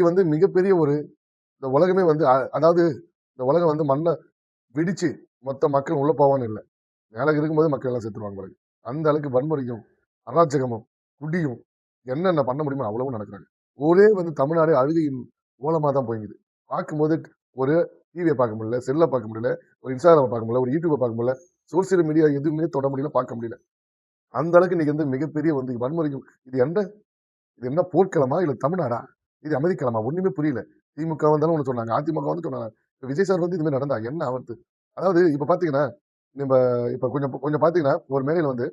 வந்து மிகப்பெரிய ஒரு இந்த உலகமே வந்து அதாவது இந்த உலகம் வந்து மண்ணை விடிச்சு மொத்த மக்கள் உள்ள போவான்னு இல்லை. மேலே இருக்கும்போது மக்கள் எல்லாம் செத்துருவாங்க பிறகு. அந்த அளவுக்கு வன்முறையும் அராஜகமும் குடியும் என்னென்ன பண்ண முடியுமோ அவ்வளவும் நடக்கிறாங்க. ஒரே வந்து தமிழ்நாடு அழுகையின் மூலமா தான் போயிங்குது. பார்க்கும்போது ஒரு டிவியை பார்க்க முடியல, செல்லை பார்க்க முடியல, ஒரு இன்ஸ்டாகிராமை பார்க்க முடியல, ஒரு யூடியூபை பார்க்க முடியல, சோசியல் மீடியா எதுவுமே தொட முடியல, பார்க்க முடியல. அந்த அளவுக்கு இன்னைக்கு வந்து மிகப்பெரிய வந்து வன்முறையும் இது என்ன போர்க்களமா இல்ல தமிழ்நாடா? இது அமைதிக்களமா? ஒண்ணுமே புரியல. திமுக வந்தாலும் ஒண்ணு சொன்னாங்க. அதிமுக வந்து சொன்னாங்க. இப்ப விஜய் சார் வந்து இது மாரி நடந்தா என்ன ஆவறது? அதாவது இப்ப பாத்தீங்கன்னா, நம்ப இப்ப கொஞ்சம் கொஞ்சம் பாத்தீங்கன்னா, ஒரு மேடையில வந்து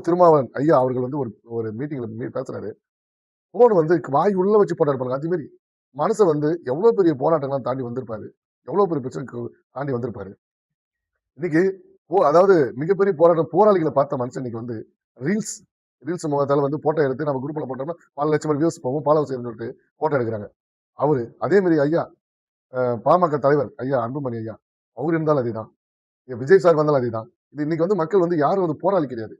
திருமாவளவன் ஐயா அவர்கள் வந்து ஒரு ஒரு மீட்டிங்ல பேசுறாரு. போன் வந்து வாய் உள்ள வச்சு போட்டாரு பாருங்க. அதே மாரி மனச வந்து எவ்வளவு பெரிய போராட்டங்கள்லாம் தாண்டி வந்திருப்பாரு. எவ்வளவு பெரிய பிரச்சனைக்கு தாண்டி வந்திருப்பாரு. இன்னைக்கு அதாவது மிகப்பெரிய போராளிகளை பார்த்த மனுஷன் இன்னைக்கு வந்து ரீல்ஸ் ரீல்ஸ் முகத்தால வந்து போட்டோ எடுத்து நம்ம குரூப்ல போட்டோம்னா பல லட்சம் வியூஸ் போகும், ஃபாலோவர்ஸ் சொல்லிட்டு போட்டோ எடுக்கிறாங்க. அவரு அதே மாதிரி ஐயா பாமக தலைவர் ஐயா அன்புமணி ஐயா அவர் இருந்தாலும் அதேதான். விஜய் சார் வந்தாலும் அதேதான். இது இன்னைக்கு வந்து மக்கள் வந்து யாரும் வந்து போராளி கிடையாது.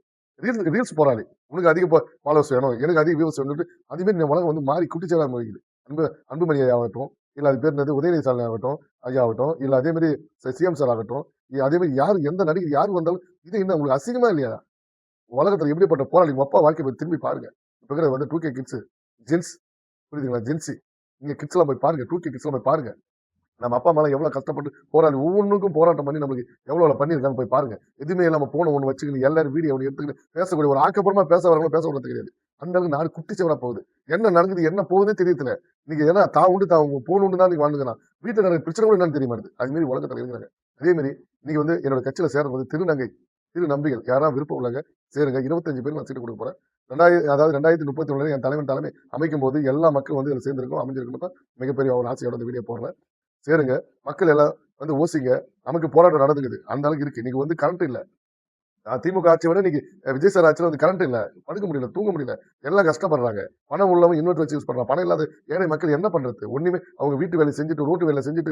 ரீல்ஸ் போராளி. உனக்கு அதிக ஃபாலோவர்ஸ் வேணும், எனக்கு அதிக வியூஸ் வேணும். அதே மாதிரி இந்த உலகம் வந்து மாறி குட்டிச்சேரா முடியுது. அன்புமணி ஐயா ஆகட்டும், இல்ல அது பேர் என்னது உதயநிதி ஸ்டாலின் ஆகட்டும், ஐயா ஆகட்டும், இல்ல அதே மாதிரி சிஎம் சார் ஆகட்டும், அதே மாதிரி யாரு எந்த நடிகர் யாரு வந்தாலும் இது என்ன உங்களுக்கு அசிங்கமா இல்லையா? உலகத்துல எப்படிப்பட்ட போராளி அப்பா வாழ்க்கை போய் திரும்பி பாருங்க. இப்ப இருக்கிற வந்து 2K கிட்ஸ் ஜென்ஸ் புரியுதுங்களா? ஜென்சி நீங்க கிட்ஸ் எல்லாம் போய் பாருங்க. 2K கிட்ஸ் எல்லாம் போய் பாருங்க. நம்ம அப்பா அம்மா எவ்வளவு கஷ்டப்பட்டு போராடி ஒவ்வொன்றுக்கும் போராட்டம் பண்ணி நம்மளுக்கு எவ்வளவு பண்ணியிருக்காங்க போய் பாருங்க. எதுவுமே இல்லாம போன ஒண்ணு வச்சுக்கணும் எல்லாரும் வீடியோ ஒன்று எடுத்துக்கிட்டு பேசக்கூடிய ஒரு ஆக்கப்பூர்வமா பேச வரவங்களும் பேச விடுறது கிடையாது. அந்த அளவுக்கு நாடு குட்டிச்சவரா போகுது. என்ன நடக்குது என்ன போகுதுன்னே தெரியல. நீங்க ஏன்னா தான் உண்டு தான் போன் உண்டு தான் நீங்க வாழ்ந்துக்கலாம். வீட்டுல நடக்கிற பிரச்சனை கூட என்னன்னு தெரிய மாட்டேது. அது மாதிரி உலகத்துல இருக்கிறாங்க. அதே மாதிரி நீங்க வந்து என்னோட கட்சியில சேர்றது திரு நம்பிகள் யாராவது விருப்பம் உள்ளங்க சேருங்க. 25 பேருக்கு நான் சீட்டு கொடுக்க போறேன். 2031 என் தலைவன் தலைமை அமைக்கும் போது எல்லா மக்களும் வந்து இதுல சேர்ந்திருக்கும் அமைஞ்சிருக்கும் தான் மிகப்பெரிய ஒரு ஆசையோட இந்த வீடியோ போடுறேன். சேருங்க. மக்கள் எல்லாம் வந்து ஓசிங்க. நமக்கு போராட்டம் நடந்துக்குது. அந்த அளவுக்கு இருக்கு. இன்னைக்கு வந்து கரண்ட் இல்ல. திமுக ஆட்சியை விட இன்னைக்கு விஜய் சார் ஆட்சியில வந்து கரண்ட் இல்ல. படுக்க முடியல, தூங்க முடியல. எல்லாம் கஷ்டப்படுறாங்க. பணம் உள்ளவங்க இன்வெர்டர் வச்சு யூஸ் பண்றாங்க. பணம் இல்லாத ஏழை மக்கள் என்ன பண்றது? ஒண்ணுமே அவங்க வீட்டு வேலை செஞ்சுட்டு, ரோட்டு வேலை செஞ்சுட்டு,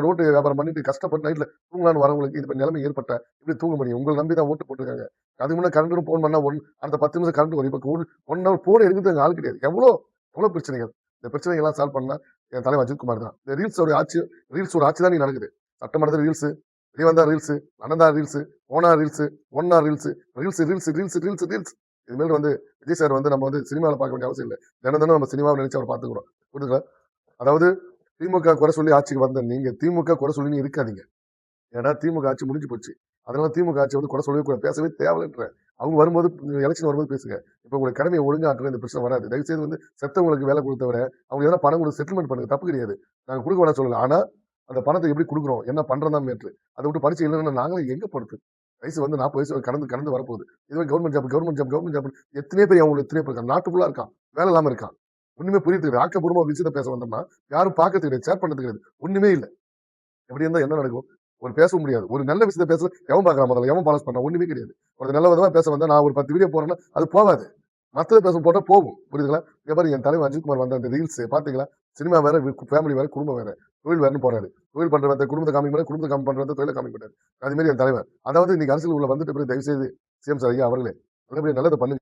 ரோட்டு வியாபாரம் பண்ணிட்டு கஷ்டப்பட்டு நைட்ல தூங்கலான்னு வரவங்களுக்கு இது நிலைமை ஏற்பட்ட இப்படி தூங்க முடியும். உங்களை நம்பி தான் ஓட்டு போட்டுருக்காங்க. அதுக்கு முன்னாடி கரண்ட் போன் பண்ணா அடுத்த 10 நிமிஷம் கரண்ட் வரும். இப்ப 1 ஹவர் போன் எடுக்கிறது ஆள் கிடையாது. எவ்வளவு பிரச்சனைகள். இந்த பிரச்சனைகள் எல்லாம் சால்வ் பண்ணா என் தலைவர் அஜித்குமார் தான். இந்த ரீல்ஸோட ஆட்சி தான் நடக்குது. சட்டமன்றத்தில் ரீல்ஸ், வெளிவந்தா ரீல்ஸ், நடந்தா ரீல்ஸ், போனா ரீல்ஸ், ஒன்னா ரீல்ஸ், இது மாதிரி வந்து விஜய் சார் வந்து நம்ம வந்து சினிமாவில் பார்க்க வேண்டிய அவசியம் இல்லை. தினம் நம்ம சினிமாவை நினைச்சு அவர் பார்த்துக்கிறோம். புரியுதுங்களா? அதாவது திமுக குறை சொல்லி ஆட்சிக்கு வந்த நீங்க திமுக குறை சொல்லி இருக்காதீங்க. ஏன்னா திமுக ஆட்சி முடிஞ்சு போச்சு. அதனால திமுக ஆட்சி வந்து குறை சொல்லவே கூட பேசவே தேவையில்லைன்ற அவங்க வரும்போது எலெக்ஷன் வரும்போது பேசுங்க. இப்ப உங்களுக்கு கடமையை ஒழுங்கா ஆற்றுற இந்த பிரச்சனை வராது. தயவுசெய்து வந்து செத்தவங்களுக்கு வேலை கொடுத்தவரை அவங்க எதனா பணம் கொடுத்து செட்டில்மெண்ட் பண்ணுங்க, தப்பு கிடையாது. நாங்க கொடுக்க வேணாம் சொல்லல. ஆனா அந்த பணத்தை எப்படி கொடுக்குறோம், என்ன பண்றதா மேட்ரு. அதை விட்டு படிச்சு இல்லைன்னா நாங்களும் எங்க படுத்து வயசு வந்து 40 வயசு கடந்து வரப்போகுது. இதுவே கவர்மெண்ட் ஜாப் எத்தனை பேர் அவங்களுக்கு எத்தனை பேர் இருக்கான், நாட்டுக்குள்ளா இருக்கான், வேலை இல்லாம இருக்கான். ஒண்ணுமே புரியுது கிடையாது. ஆக்கப்பூர்வமா விஷயத்த பேச வந்தோம்னா யாரும் பார்க்கறது கிடையாது, ஷேர் பண்ணது கிடையாது, ஒண்ணுமே இல்லை. எப்படி இருந்தா என்ன நடக்கும்? ஒரு பேச முடியாது. ஒரு நல்ல விஷயத்த பேச எவன் பாக்குறான், முதல்ல எவன் பாலஸ் பண்றான், ஒண்ணுமே கிடையாது. ஒரு நல்ல விதமா பேச வந்தா நான் ஒரு 10 வீடியோ போறேன்னா அது போகாது. மத்தத பேச போட்டா போகும். புரியுதுங்களா? இங்க பாரு என் தலைவர் அஜித்குமார் வந்த அந்த ரீல்ஸ் பாத்தீங்களா? சினிமா வேற, ஃபேமிலி வேற, குடும்பம் வேற, தொழில் வேறன்னு போறாரு. தொழில் பண்றத குடும்பத்தை காமிக்க, குடும்பத்தை காமி பண்றத தொழிலை காமிக்க மாட்டாரு. அது மாதிரி என் தலைவர். அதாவது இன்னைக்கு அரசியல் உள்ள வந்துட்டு பிறகு தயவு செய்து சிஎம் சார் ஐயா அவர்களே நல்லபடியா நல்லதை பண்ணுங்க.